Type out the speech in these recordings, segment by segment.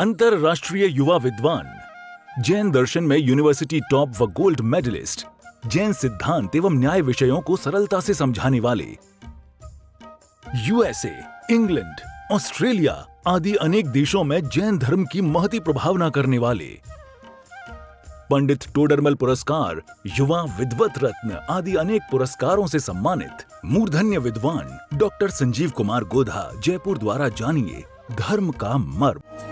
अंतरराष्ट्रीय युवा विद्वान, जैन दर्शन में यूनिवर्सिटी टॉप व गोल्ड मेडलिस्ट, जैन सिद्धांत एवं न्याय विषयों को सरलता से समझाने वाले, यूएसए, इंग्लैंड, ऑस्ट्रेलिया आदि अनेक देशों में जैन धर्म की महती प्रभावना करने वाले, पंडित टोडरमल पुरस्कार, युवा विद्वत रत्न आदि अनेक पुरस्कारों से सम्मानित मूर्धन्य विद्वान डॉक्टर संजीव कुमार गोधा जयपुर द्वारा जानिए धर्म का मर्म।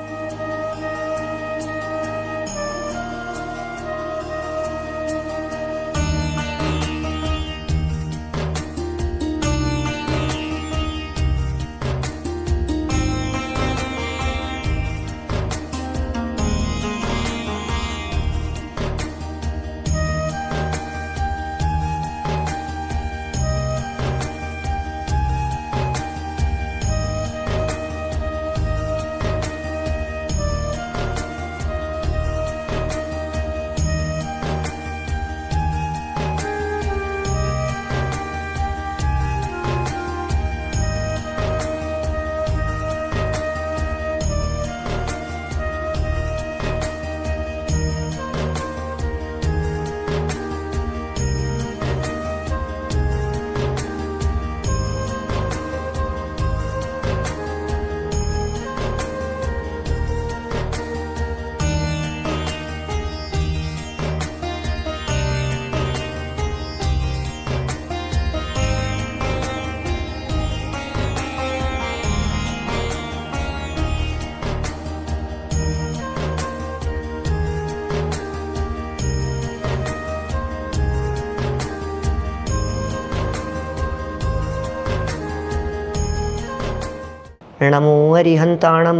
नमो अरिहंताणं,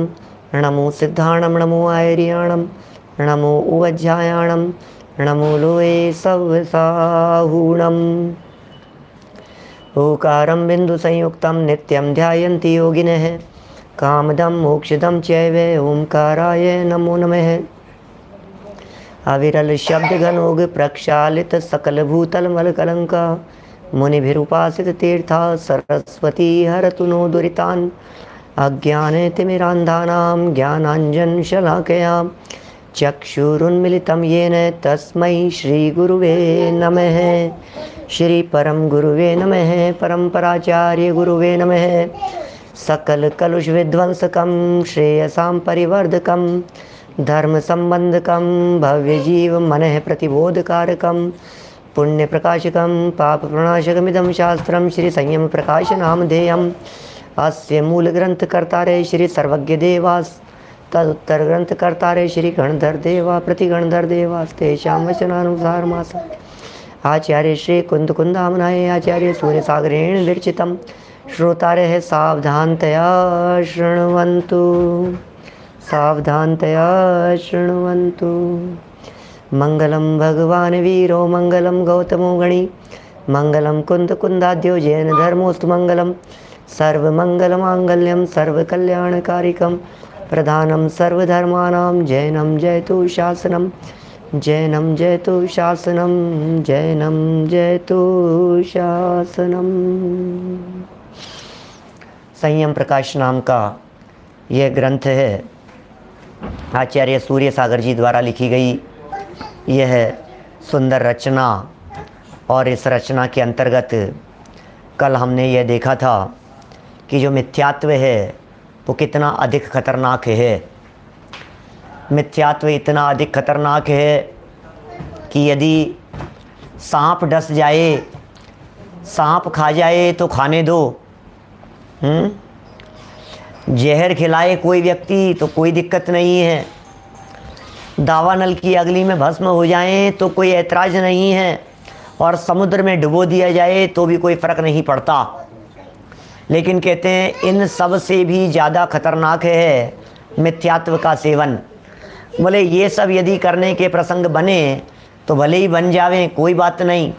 नमो सिद्धाणं, नमो आयर्याणं, नमो उवज्जायाणं, नमो लोये सव्वसाहूणम्। ओकारं बिन्दुसंयुक्तं नित्यं ध्यायन्ति योगिनः, कामदं मोक्षदं चैव ओंकाराय नमो नमः। अविरल शब्दघनोग प्रक्षालित सकलभूतलमलकलङ्का, मुनिभिरुपासित तीर्था सरस्वती हरतु नो दुरितान्। अज्ञाने तिमिरान्धानां ज्ञानाञ्जनशलाकया चक्षुरुन्मिलितं येन तस्मै श्रीगुरुवे नमः। श्री परम गुरुवे नमः। परम्पराचार्य गुरुवे नमः। सकल कलुष विध्वंसकं श्रेयसां परिवर्धकं धर्म संबंधकं भव्य जीव मनः प्रतिबोधकारकं पुण्य प्रकाशकं पाप प्रणाशकमिदं शास्त्रं श्री संयम प्रकाश नामधेयम्। अस्य मूल ग्रंथ कर्तारे श्री सर्वज्ञ देवास, तदुत्तर ग्रंथ कर्तारे श्री गणधर देवा प्रतिगणधर देवास तेषां वचनानुसार मास। आचार्य श्री कुंद कुंदामनाय आचार्य सूर्य सागरेण विरचितं श्रोतारे सावधानतया शृण्वन्तु, सावधानतया शृण्वन्तु। मंगलम भगवान वीरो मंगलम गौतमो गणी, मंगलम कुंद कुंदाद्यो जैन धर्मोस्तु मंगलम। सर्वमंगलमांगल्यं सर्वकल्याणकारिकं प्रधानं सर्वधर्माणां जैनं जयतु शासनं, जैनं जयतु शासनं, जैनं जयतु शासनं। संयम प्रकाश नाम का यह ग्रंथ है, आचार्य सूर्य सागर जी द्वारा लिखी गई यह सुंदर रचना। और इस रचना के अंतर्गत कल हमने यह देखा था कि जो मिथ्यात्व है वो कितना अधिक खतरनाक है। मिथ्यात्व इतना अधिक खतरनाक है कि यदि सांप डस जाए, सांप खा जाए तो खाने दो, जहर खिलाए कोई व्यक्ति तो कोई दिक्कत नहीं है, दावानल की अगली में भस्म हो जाए तो कोई ऐतराज़ नहीं है, और समुद्र में डुबो दिया जाए तो भी कोई फ़र्क नहीं पड़ता। लेकिन कहते हैं इन सब से भी ज़्यादा खतरनाक है मिथ्यात्व का सेवन। बोले ये सब यदि करने के प्रसंग बने तो भले ही बन जावें, कोई बात नहीं,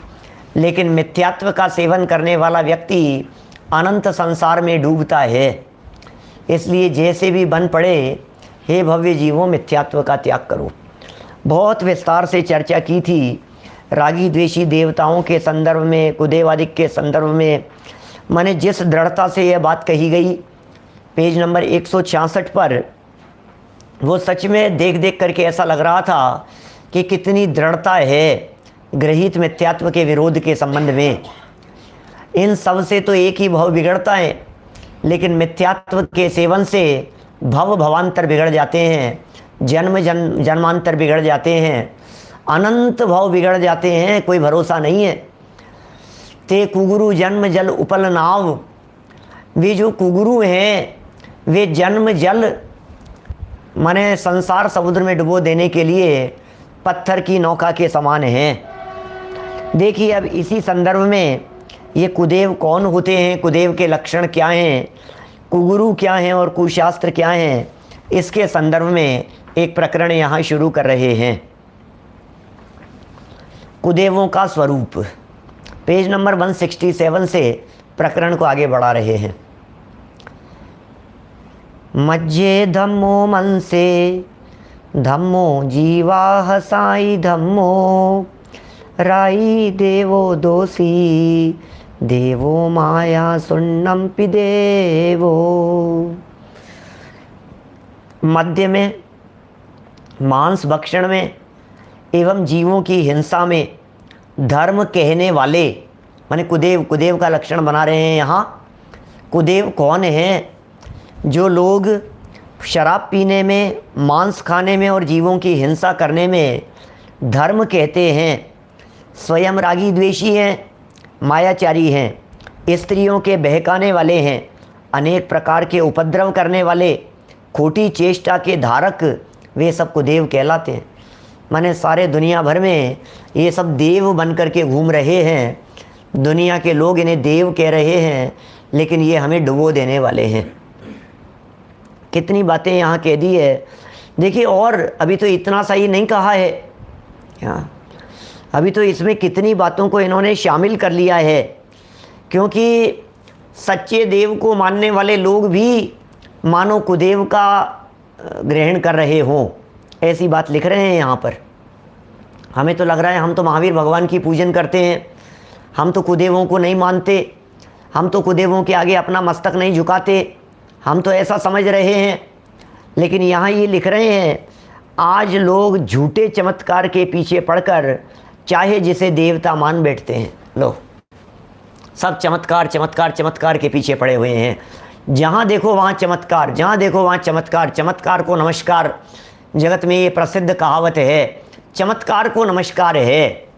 लेकिन मिथ्यात्व का सेवन करने वाला व्यक्ति अनंत संसार में डूबता है। इसलिए जैसे भी बन पड़े, हे भव्य जीवों मिथ्यात्व का त्याग करो। बहुत विस्तार से चर्चा की थी रागी द्वेषी देवताओं के संदर्भ में, कुदेवादिक के संदर्भ में। माने जिस दृढ़ता से यह बात कही गई, पेज नंबर 166 पर वो सच में देख देख करके ऐसा लग रहा था कि कितनी दृढ़ता है गृहीत मिथ्यात्व के विरोध के संबंध में। इन सब से तो एक ही भाव बिगड़ता है, लेकिन मिथ्यात्व के सेवन से भव भवांतर बिगड़ जाते हैं, जन्मांतर बिगड़ जाते हैं, अनंत भाव बिगड़ जाते हैं, कोई भरोसा नहीं है। ते कुगुरु जन्म जल उपल नाव, वे जो कुगुरु हैं वे जन्म जल माने संसार समुद्र में डुबो देने के लिए पत्थर की नौका के समान हैं। देखिए अब इसी संदर्भ में ये कुदेव कौन होते हैं, कुदेव के लक्षण क्या हैं, कुगुरु क्या हैं और कुशास्त्र क्या हैं, इसके संदर्भ में एक प्रकरण यहाँ शुरू कर रहे हैं। कुदेवों का स्वरूप, पेज नंबर 167 से प्रकरण को आगे बढ़ा रहे हैं। मज्जे धम्मो मन से धम्मो जीवा हसाई धम्मो, राई देवो दोषी देवो माया सुन्नम पिदेवो। मध्य में, मांस भक्षण में एवं जीवों की हिंसा में धर्म कहने वाले माने कुदेव का लक्षण बना रहे हैं यहाँ। कुदेव कौन हैं? जो लोग शराब पीने में, मांस खाने में और जीवों की हिंसा करने में धर्म कहते हैं, स्वयं रागी द्वेषी हैं, मायाचारी हैं, स्त्रियों के बहकाने वाले हैं, अनेक प्रकार के उपद्रव करने वाले, खोटी चेष्टा के धारक, वे सब कुदेव कहलाते हैं। माने सारे दुनिया भर में ये सब देव बन कर के घूम रहे हैं, दुनिया के लोग इन्हें देव कह रहे हैं, लेकिन ये हमें डुबो देने वाले हैं। कितनी बातें यहाँ कह दी है। देखिए, और अभी तो इतना सा ही नहीं कहा है, अभी तो इसमें कितनी बातों को इन्होंने शामिल कर लिया है, क्योंकि सच्चे देव को मानने वाले लोग भी मानो कुदेव का ग्रहण कर रहे हों, ऐसी बात लिख रहे हैं यहाँ पर। हमें तो लग रहा है हम तो महावीर भगवान की पूजन करते हैं, हम तो कुदेवों को नहीं मानते, हम तो कुदेवों के आगे अपना मस्तक नहीं झुकाते, हम तो ऐसा समझ रहे हैं। लेकिन यहाँ ये लिख रहे हैं, आज लोग झूठे चमत्कार के पीछे पड़कर चाहे जिसे देवता मान बैठते हैं। लो, सब चमत्कार चमत्कार चमत्कार के पीछे पड़े हुए हैं। जहाँ देखो वहाँ चमत्कार, जहाँ देखो वहाँ चमत्कार, चमत्कार को नमस्कार। जगत में ये प्रसिद्ध कहावत है, चमत्कार को नमस्कार है।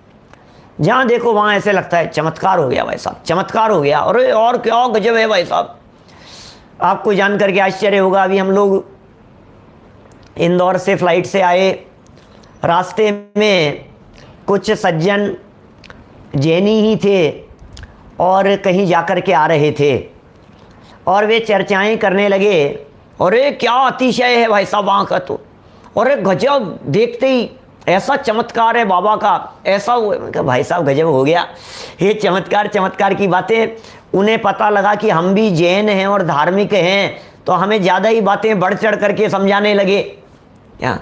जहाँ देखो वहाँ ऐसे लगता है चमत्कार हो गया भाई साहब, चमत्कार हो गया, अरे और क्या गजब है भाई साहब। आपको जान करके आश्चर्य होगा, अभी हम लोग इंदौर से फ्लाइट से आए, रास्ते में कुछ सज्जन जैनी ही थे और कहीं जाकर के आ रहे थे, और वे चर्चाएं करने लगे, अरे क्या अतिशय है भाई साहब वहाँ का, तो अरे गजब, देखते ही ऐसा चमत्कार है बाबा का, ऐसा हुआ। मैं कहा भाई साहब गजब हो गया, ये चमत्कार चमत्कार की बातें। उन्हें पता लगा कि हम भी जैन हैं और धार्मिक हैं, तो हमें ज़्यादा ही बातें बढ़ चढ़ करके समझाने लगे। क्या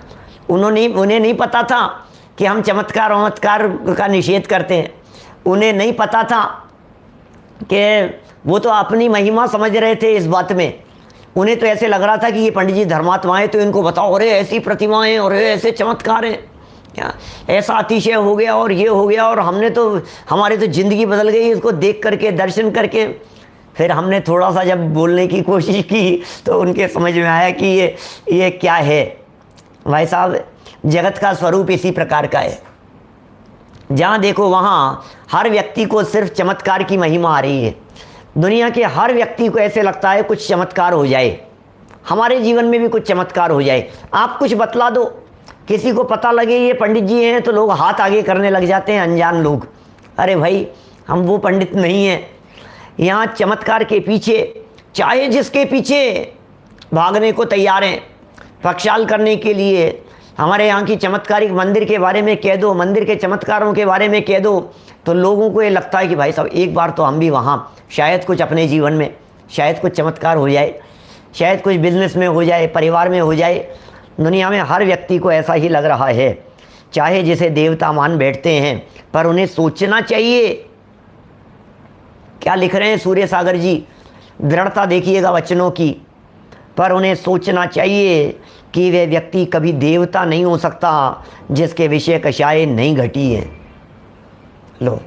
उन्हें नहीं पता था कि हम चमत्कार वमत्कार का निषेध करते हैं। उन्हें नहीं पता था कि वो तो अपनी महिमा समझ रहे थे इस बात में। उन्हें तो ऐसे लग रहा था कि ये पंडित जी धर्मात्माएं, तो इनको बताओ, अरे ऐसी प्रतिमाएं और ऐसे चमत्कार हैं, क्या ऐसा अतिशय हो गया और ये हो गया, और हमने तो, हमारी तो ज़िंदगी बदल गई इसको देख करके, दर्शन करके। फिर हमने थोड़ा सा जब बोलने की कोशिश की तो उनके समझ में आया कि ये क्या है। भाई साहब, जगत का स्वरूप इसी प्रकार का है। जहाँ देखो वहाँ हर व्यक्ति को सिर्फ चमत्कार की महिमा आ रही है। दुनिया के हर व्यक्ति को ऐसे लगता है कुछ चमत्कार हो जाए, हमारे जीवन में भी कुछ चमत्कार हो जाए। आप कुछ बतला दो, किसी को पता लगे ये पंडित जी हैं, तो लोग हाथ आगे करने लग जाते हैं, अनजान लोग। अरे भाई, हम वो पंडित नहीं हैं। यहाँ चमत्कार के पीछे, चाहे जिसके पीछे भागने को तैयार हैं, प्रक्षाल करने के लिए। हमारे यहाँ की चमत्कारिक मंदिर के बारे में कह दो, मंदिर के चमत्कारों के बारे में कह दो, तो लोगों को ये लगता है कि भाई साहब एक बार तो हम भी वहाँ, शायद कुछ अपने जीवन में, शायद कुछ चमत्कार हो जाए, शायद कुछ बिजनेस में हो जाए, परिवार में हो जाए। दुनिया में हर व्यक्ति को ऐसा ही लग रहा है, चाहे जिसे देवता मान बैठते हैं, पर उन्हें सोचना चाहिए। क्या लिख रहे हैं सूर्य सागर जी, दृढ़ता देखिएगा वचनों की। पर उन्हें सोचना चाहिए कि वे व्यक्ति कभी देवता नहीं हो सकता जिसके विषय कषाय नहीं घटी है। लो,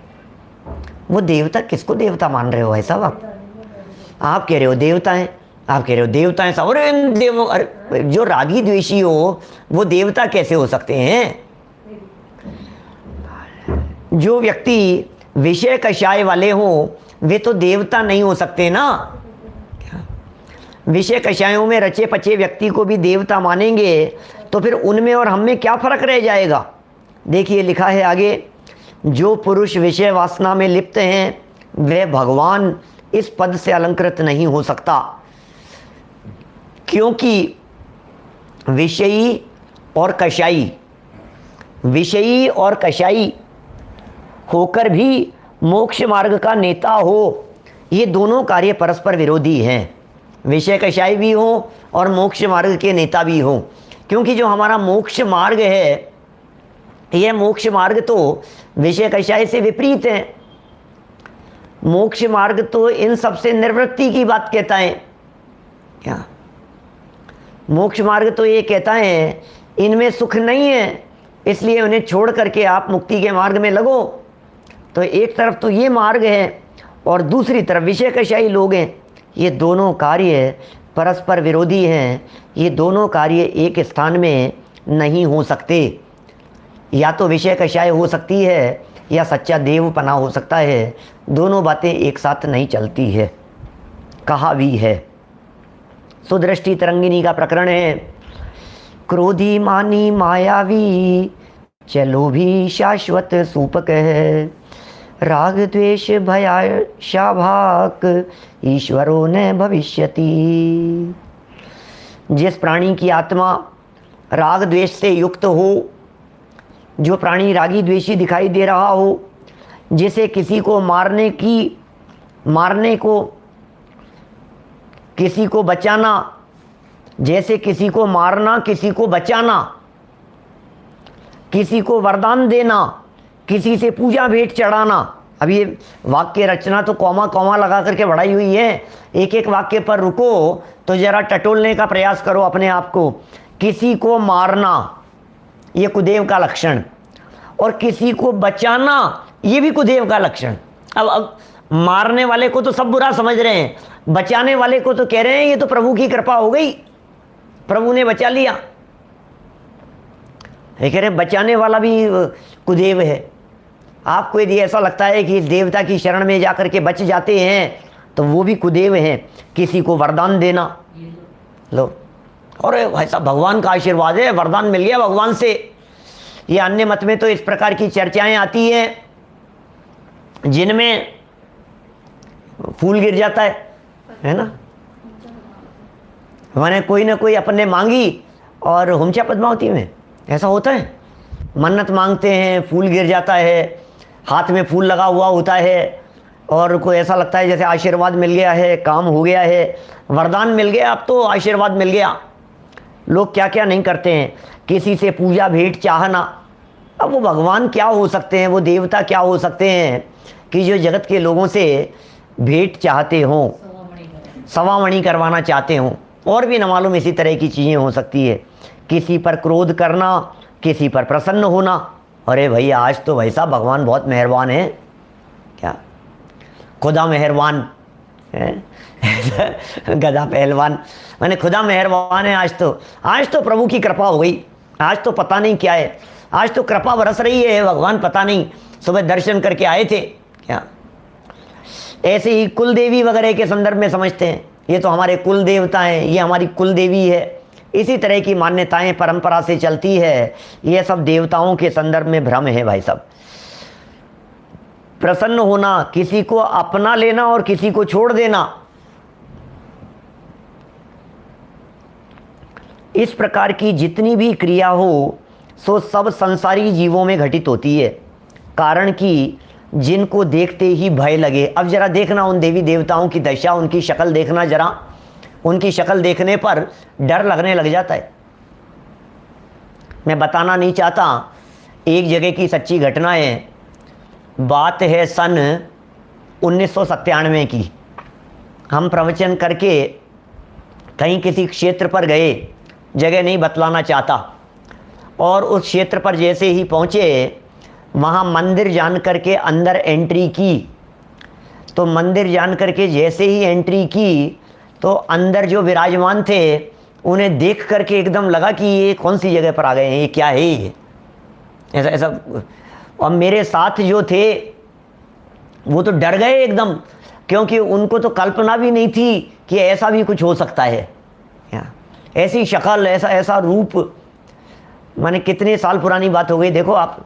वो देवता, किसको देवता मान रहे हो भाई साहब? आप कह रहे हो देवता हैं, आप कह रहे हो देवता हैं साहब। अरे जो रागी द्वेषी हो वो देवता कैसे हो सकते हैं? जो व्यक्ति विषय कषाय वाले हो वे तो देवता नहीं हो सकते ना। विषय कषायों में रचे पचे व्यक्ति को भी देवता मानेंगे तो फिर उनमें और हम में क्या फर्क रह जाएगा? देखिए लिखा है आगे, जो पुरुष विषय वासना में लिप्त हैं वह भगवान इस पद से अलंकृत नहीं हो सकता, क्योंकि विषयी और कषाई होकर भी मोक्ष मार्ग का नेता हो, ये दोनों कार्य परस्पर विरोधी हैं। विषय कषाई भी हो और मोक्ष मार्ग के नेता भी हो, क्योंकि जो हमारा मोक्ष मार्ग है यह मोक्ष मार्ग तो विषय कषाय से विपरीत है। मोक्ष मार्ग तो इन सबसे निवृत्ति की बात कहता है। क्या मोक्ष मार्ग तो ये कहता है इनमें सुख नहीं है, इसलिए उन्हें छोड़ करके आप मुक्ति के मार्ग में लगो। तो एक तरफ तो ये मार्ग है और दूसरी तरफ विषय कषाई लोग हैं। ये दोनों कार्य परस्पर विरोधी हैं, ये दोनों कार्य एक स्थान में नहीं हो सकते। या तो विषय कषाय हो सकती है या सच्चा देवपना हो सकता है, दोनों बातें एक साथ नहीं चलती है। कहा भी है, सुदृष्टि तरंगिनी का प्रकरण है, क्रोधी मानी मायावी चलो भी शाश्वत सूपक है, राग द्वेष भयाशा भाक ईश्वरों ने भविष्यति। जिस प्राणी की आत्मा राग द्वेष से युक्त हो, जो प्राणी रागी द्वेषी दिखाई दे रहा हो, जिसे किसी को मारने को किसी को बचाना, जैसे किसी को मारना किसी को बचाना, किसी को वरदान देना, किसी से पूजा भेंट चढ़ाना। अब ये वाक्य रचना तो कॉमा कॉमा लगा करके बढ़ाई हुई है, एक एक वाक्य पर रुको तो जरा टटोलने का प्रयास करो अपने आप को। किसी को मारना ये कुदेव का लक्षण, और किसी को बचाना ये भी कुदेव का लक्षण। अब मारने वाले को तो सब बुरा समझ रहे हैं, बचाने वाले को तो कह रहे हैं ये तो प्रभु की कृपा हो गई, प्रभु ने बचा लिया। ये कह रहे बचाने वाला भी कुदेव है। आपको यदि ऐसा लगता है कि देवता की शरण में जाकर के बच जाते हैं तो वो भी कुदेव हैं। किसी को वरदान देना, लो, और भाई साहब भगवान का आशीर्वाद है, वरदान मिल गया भगवान से। ये अन्य मत में तो इस प्रकार की चर्चाएं आती हैं जिनमें फूल गिर जाता है ना। मैंने कोई ना कोई अपने मांगी और हुमचा पद्मावती में ऐसा होता है, मन्नत मांगते हैं, फूल गिर जाता है, हाथ में फूल लगा हुआ होता है और कोई ऐसा लगता है जैसे आशीर्वाद मिल गया है, काम हो गया है, वरदान मिल गया, अब तो आशीर्वाद मिल गया। लोग क्या क्या नहीं करते हैं, किसी से पूजा भेंट चाहना। अब वो भगवान क्या हो सकते हैं, वो देवता क्या हो सकते हैं कि जो जगत के लोगों से भेंट चाहते हों, सवामणि करवाना चाहते हों, और भी न मालूम इसी तरह की चीज़ें हो सकती है। किसी पर क्रोध करना, किसी पर प्रसन्न होना। अरे भाई आज तो भाई साहब भगवान बहुत मेहरबान है, क्या खुदा मेहरबान है गधा पहलवान, मैंने खुदा मेहरबान है। आज तो प्रभु की कृपा हो गई। आज तो पता नहीं क्या है, आज तो कृपा बरस रही है, भगवान पता नहीं सुबह दर्शन करके आए थे क्या। ऐसे ही कुल देवी वगैरह के संदर्भ में समझते हैं ये तो हमारे कुल देवता हैं, ये हमारी कुल देवी है। इसी तरह की मान्यताएं परंपरा से चलती है। ये सब देवताओं के संदर्भ में भ्रम है भाई साहब। प्रसन्न होना, किसी को अपना लेना और किसी को छोड़ देना, इस प्रकार की जितनी भी क्रिया हो सो सब संसारी जीवों में घटित होती है। कारण कि जिनको देखते ही भय लगे। अब जरा देखना उन देवी देवताओं की दशा, उनकी शक्ल देखना जरा, उनकी शक्ल देखने पर डर लगने लग जाता है। मैं बताना नहीं चाहता, एक जगह की सच्ची घटना है। बात है सन 1997 की। हम प्रवचन करके कहीं किसी क्षेत्र पर गए, जगह नहीं बतलाना चाहता, और उस क्षेत्र पर जैसे ही पहुँचे, वहाँ मंदिर जान करके अंदर एंट्री की। तो मंदिर जान करके जैसे ही एंट्री की तो अंदर जो विराजमान थे उन्हें देख करके एकदम लगा कि ये कौन सी जगह पर आ गए हैं, ये क्या है ये, ऐसा ऐसा। और मेरे साथ जो थे वो तो डर गए एकदम, क्योंकि उनको तो कल्पना भी नहीं थी कि ऐसा भी कुछ हो सकता है। ऐसी शक्ल, ऐसा ऐसा रूप, माने कितने साल पुरानी बात हो गई। देखो आप,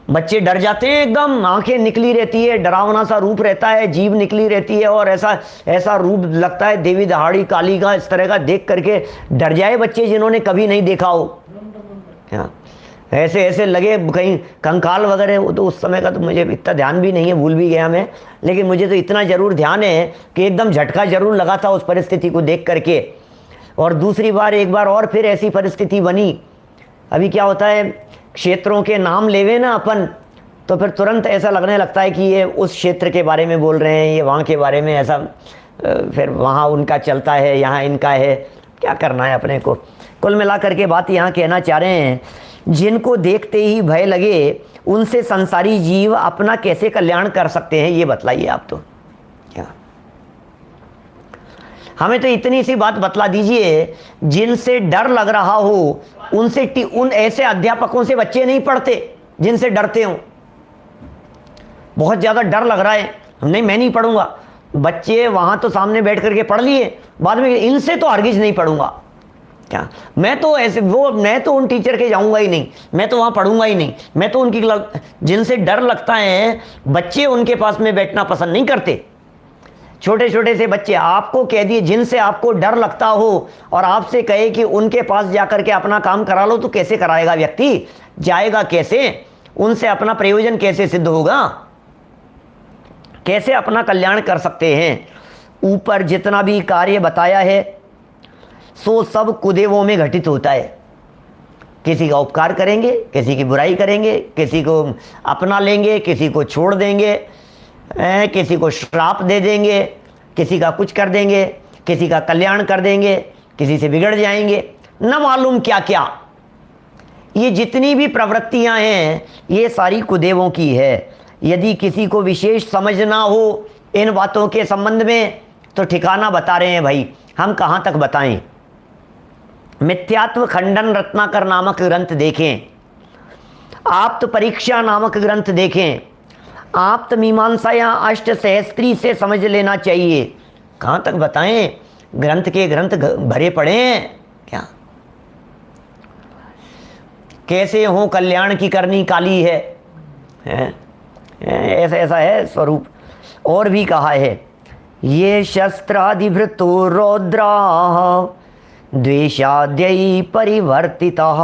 बच्चे डर जाते हैं एकदम, आंखें निकली रहती है, डरावना सा रूप रहता है, जीभ निकली रहती है, और ऐसा ऐसा रूप लगता है देवी दहाड़ी काली का, इस तरह का देख करके डर जाए बच्चे जिन्होंने कभी नहीं देखा हो। ऐसे ऐसे लगे कहीं कंकाल वगैरह। तो उस समय का तो मुझे इतना ध्यान भी नहीं है, भूल भी गया मैं, लेकिन मुझे तो इतना ज़रूर ध्यान है कि एकदम झटका ज़रूर लगा था उस परिस्थिति को देख करके। और दूसरी बार, एक बार और फिर ऐसी परिस्थिति बनी। अभी क्या होता है, क्षेत्रों के नाम लेवे ना अपन, तो फिर तुरंत ऐसा लगने लगता है कि ये उस क्षेत्र के बारे में बोल रहे हैं, ये वहाँ के बारे में, ऐसा फिर वहाँ उनका चलता है, यहाँ इनका है, क्या करना है अपने को। कुल मिला करके बात यहाँ कहना चाह रहे हैं, जिनको देखते ही भय लगे उनसे संसारी जीव अपना कैसे कल्याण कर सकते हैं, ये बतलाइए आप। तो क्या हमें तो इतनी सी बात बतला दीजिए, जिनसे डर लग रहा हो उनसे, उन ऐसे अध्यापकों से बच्चे नहीं पढ़ते जिनसे डरते हो। बहुत ज़्यादा डर लग रहा है, नहीं मैं नहीं पढ़ूंगा, बच्चे वहाँ तो सामने बैठ करके पढ़ लिए, बाद में इनसे तो हरगिज नहीं पढ़ूंगा। क्या मैं तो ऐसे मैं तो उन टीचर के जाऊंगा ही नहीं, मैं तो वहाँ पढ़ूंगा ही नहीं, मैं तो उनकी जिनसे डर लगता है बच्चे उनके पास में बैठना पसंद नहीं करते। छोटे छोटे से बच्चे, आपको कह दिए जिनसे आपको डर लगता हो और आपसे कहे कि उनके पास जाकर के अपना काम करा लो, तो कैसे कराएगा व्यक्ति, जाएगा कैसे, उनसे अपना प्रयोजन कैसे सिद्ध होगा, कैसे अपना कल्याण कर सकते हैं। ऊपर जितना भी कार्य बताया है सो सब कुदेवों में घटित होता है। किसी का उपकार करेंगे, किसी की बुराई करेंगे, किसी को अपना लेंगे, किसी को छोड़ देंगे, किसी को श्राप दे देंगे, किसी का कुछ कर देंगे, किसी का कल्याण कर देंगे, किसी से बिगड़ जाएंगे, न मालूम क्या क्या। ये जितनी भी प्रवृत्तियां हैं ये सारी कुदेवों की है। यदि किसी को विशेष समझना हो इन बातों के संबंध में तो ठिकाना बता रहे हैं भाई, हम कहाँ तक बताएं। मिथ्यात्व खंडन रत्नाकर नामक ग्रंथ देखें, आप्त परीक्षा नामक ग्रंथ देखें, आप्त मीमांसा या अष्ट सहस्त्री से समझ लेना चाहिए। कहाँ तक बताएं, ग्रंथ के ग्रंथ भरे पड़े हैं क्या। कैसे हो कल्याण की करनी काली है, ऐसा ऐसा है स्वरूप। और भी कहा है, ये शस्त्राधिभृतो रौद्रा द्वेषाद्यै परिवर्तितः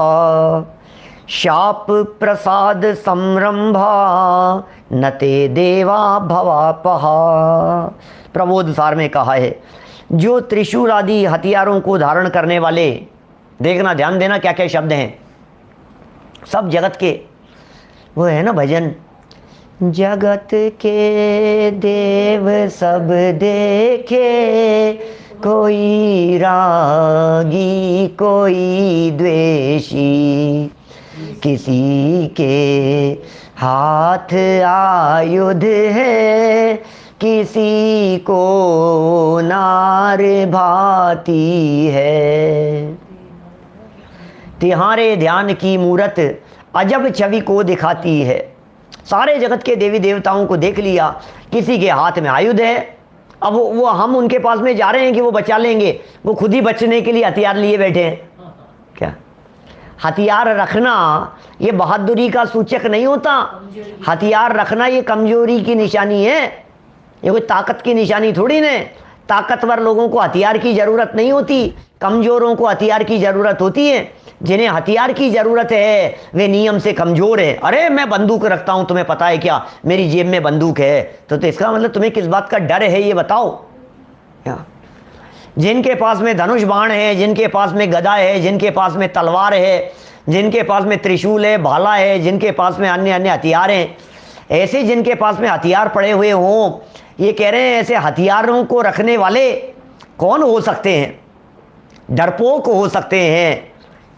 शाप प्रसाद संरंभा नते देवा भवापहा। प्रबोध सार में कहा है, जो त्रिशूल आदि हथियारों को धारण करने वाले, देखना ध्यान देना क्या क्या शब्द हैं, सब जगत के, वो है ना भजन, जगत के देव सब देखे, कोई रागी कोई द्वेषी, किसी के हाथ आयुध है, किसी को नार भाती है। तिहारे ध्यान की मूरत अजब छवि को दिखाती है। सारे जगत के देवी देवताओं को देख लिया, किसी के हाथ में आयुध है, अब वो हम उनके पास में जा रहे हैं कि वो बचा लेंगे, वो खुद ही बचने के लिए हथियार लिए बैठे हैं क्या। हथियार रखना ये बहादुरी का सूचक नहीं होता, हथियार रखना ये कमजोरी की निशानी है, ये कोई ताकत की निशानी थोड़ी ना। ताकतवर लोगों को हथियार की जरूरत नहीं होती, कमजोरों को हथियार की जरूरत होती है। जिन्हें हथियार की जरूरत है वे नियम से कमजोर है। अरे मैं बंदूक रखता हूं, तुम्हें पता है क्या, मेरी जेब में बंदूक है, तो इसका मतलब तुम्हें किस बात का डर है ये बताओ। जिनके पास में धनुष बाण है, जिनके पास में गदा है, जिनके पास में तलवार है, जिनके पास में त्रिशूल है, भाला है, जिनके पास में अन्य अन्य हथियार हैं, ऐसे जिनके पास में हथियार पड़े हुए हों, ये कह रहे हैं ऐसे हथियारों को रखने वाले कौन हो सकते हैं, डरपोक हो सकते हैं।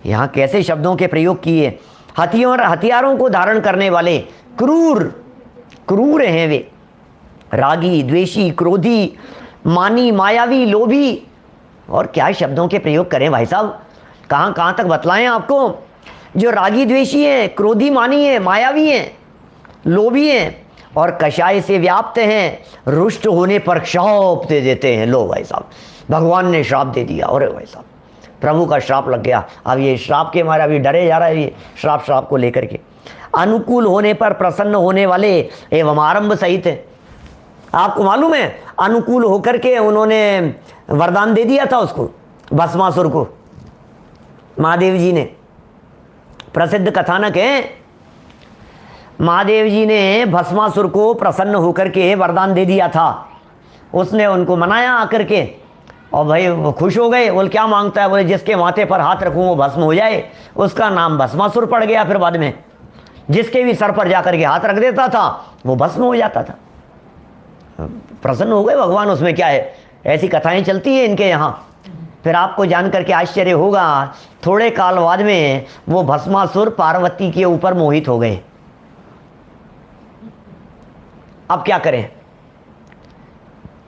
यहाँ कैसे शब्दों के प्रयोग किए, हथियारों को धारण करने वाले, क्रूर हैं वे, रागी, द्वेषी, क्रोधी, मानी, मायावी, लोभी। और क्या शब्दों के प्रयोग करें भाई साहब, कहाँ तक बतलाएं आपको। जो रागी द्वेषी हैं, क्रोधी मानी हैं, मायावी हैं, लोभी हैं और कषाय से व्याप्त हैं, रुष्ट होने पर श्राप दे देते हैं। लो भाई साहब, भगवान ने श्राप दे दिया। और भाई साहब, प्रभु का श्राप लग गया। अब ये श्राप के मारे अभी डरे जा रहा है, ये श्राप को लेकर के। अनुकूल होने पर प्रसन्न होने वाले एवं आरंभ सहित है। आपको मालूम है, अनुकूल होकर के उन्होंने वरदान दे दिया था उसको, भस्मासुर को, महादेव जी ने। प्रसिद्ध कथानक है, महादेव जी ने भस्मासुर को प्रसन्न होकर के वरदान दे दिया था। उसने उनको मनाया आकर के, और भाई वो खुश हो गए। बोले क्या मांगता है, बोले जिसके माथे पर हाथ रखूं वो भस्म हो जाए। उसका नाम भस्मासुर पड़ गया। फिर बाद में जिसके भी सर पर जाकर के हाथ रख देता था वो भस्म हो जाता था। प्रसन्न हो गए भगवान, उसमें क्या है। ऐसी कथाएं चलती है इनके यहाँ। फिर आपको जान करके आश्चर्य होगा, थोड़े काल बाद में वो भस्मासुर पार्वती के ऊपर मोहित हो गए। अब क्या करें,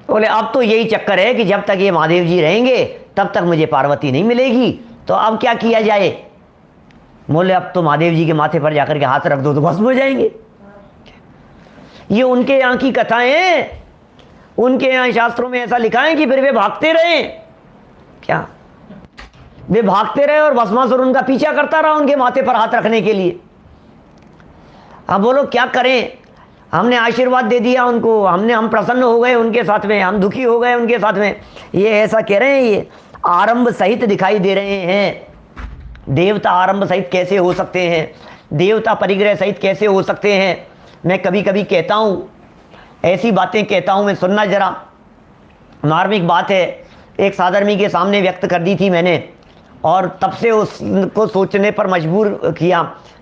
बोले अब तो यही चक्कर है कि जब तक ये महादेव जी रहेंगे तब तक मुझे पार्वती नहीं मिलेगी, तो अब क्या किया जाए। बोले अब तो महादेव जी के माथे पर जाकर के हाथ रख दो तो भस्म हो जाएंगे। ये उनके यहाँ की कथाएं हैं, उनके यहाँ शास्त्रों में ऐसा लिखा है कि फिर वे भागते रहे। क्या वे भागते रहे और भस्मासुर उनका पीछा करता रहा उनके माथे पर हाथ रखने के लिए। अब बोलो क्या करें, हमने आशीर्वाद दे दिया उनको, हम प्रसन्न हो गए उनके साथ में, हम दुखी हो गए उनके साथ में। ये ऐसा कह रहे हैं, ये आरंभ सहित दिखाई दे रहे हैं। देवता आरंभ सहित कैसे हो सकते हैं, देवता परिग्रह सहित कैसे हो सकते हैं। मैं कभी कभी कहता हूँ, ऐसी बातें कहता हूँ, मैं सुनना जरा, मार्मिक बात है। एक साधर्मी के सामने व्यक्त कर दी थी मैंने, और तब से उसको सोचने पर मजबूर किया।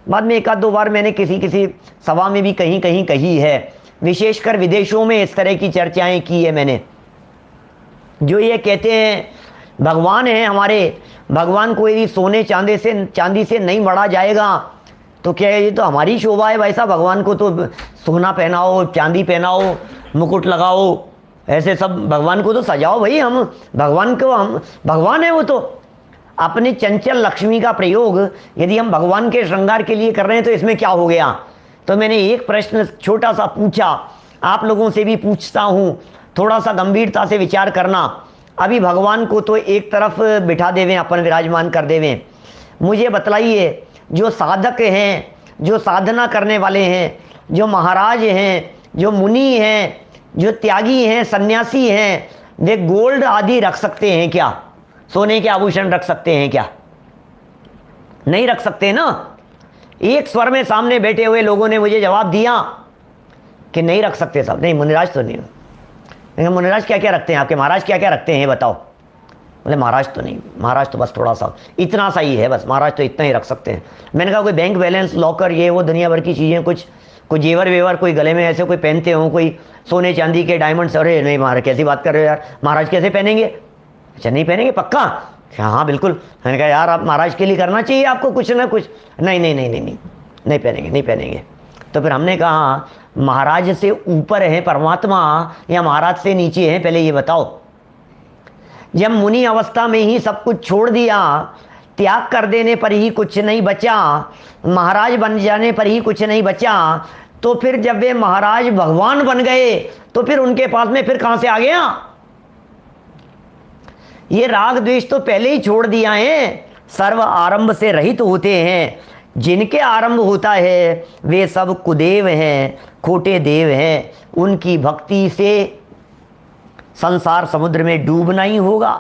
बाद में एक आध दो बार मैंने किसी सभा में भी कहीं कही है, विशेषकर विदेशों में इस तरह की चर्चाएं की है मैंने। जो ये कहते हैं भगवान है हमारे, भगवान को यदि सोने चांदी से नहीं मढ़ा जाएगा तो क्या ये तो हमारी शोभा है भाई साहब। भगवान को तो सोना पहनाओ, चांदी पहनाओ, मुकुट लगाओ, ऐसे सब भगवान को तो सजाओ भाई। हम भगवान है वो तो। अपने चंचल लक्ष्मी का प्रयोग यदि हम भगवान के श्रृंगार के लिए कर रहे हैं तो इसमें क्या हो गया। तो मैंने एक प्रश्न छोटा सा पूछा, आप लोगों से भी पूछता हूँ, थोड़ा सा गंभीरता से विचार करना। अभी भगवान को तो एक तरफ बिठा देवें, अपन विराजमान कर देवें। मुझे बतलाइए, जो साधक हैं, जो साधना करने वाले हैं, जो महाराज हैं, जो मुनि हैं, जो त्यागी हैं, सन्यासी हैं, वे गोल्ड आदि रख सकते हैं क्या, सोने के आभूषण रख सकते हैं क्या? नहीं रख सकते ना। एक स्वर में सामने बैठे हुए लोगों ने मुझे जवाब दिया कि नहीं रख सकते साहब। नहीं, मुनिराज तो नहीं। मुनिराज क्या क्या रखते हैं, आपके महाराज क्या क्या रखते हैं बताओ। बोले महाराज तो नहीं, महाराज तो बस थोड़ा सा इतना सा ही है, बस महाराज तो इतना ही रख सकते हैं। मैंने कहा कोई बैंक बैलेंस, लॉकर, ये वो दुनिया भर की चीज़ें, कुछ कोई जेवर वेवर, कोई गले में ऐसे कोई पहनते हो, कोई सोने चांदी के डायमंड्स। अरे नहीं महाराज, कैसी बात कर रहे हो यार, महाराज कैसे पहनेंगे। अच्छा नहीं पहनेंगे पक्का? हाँ बिल्कुल। मैंने कहा यार आप महाराज के लिए करना चाहिए आपको कुछ ना कुछ। नहीं नहीं नहीं नहीं नहीं नहीं पहनेंगे, नहीं पहनेंगे। तो फिर हमने कहा महाराज से ऊपर है परमात्मा या महाराज से नीचे है, पहले ये बताओ। जब मुनि अवस्था में ही सब कुछ छोड़ दिया, त्याग कर देने पर ही कुछ नहीं बचा, महाराज बन जाने पर ही कुछ नहीं बचा, तो फिर जब वे महाराज भगवान बन गए तो फिर उनके पास में फिर कहां से आ गया। ये राग द्वेष तो पहले ही छोड़ दिया है, सर्व आरंभ से रहित होते हैं। जिनके आरंभ होता है वे सब कुदेव हैं, खोटे देव हैं। उनकी भक्ति से संसार समुद्र में डूबना ही होगा।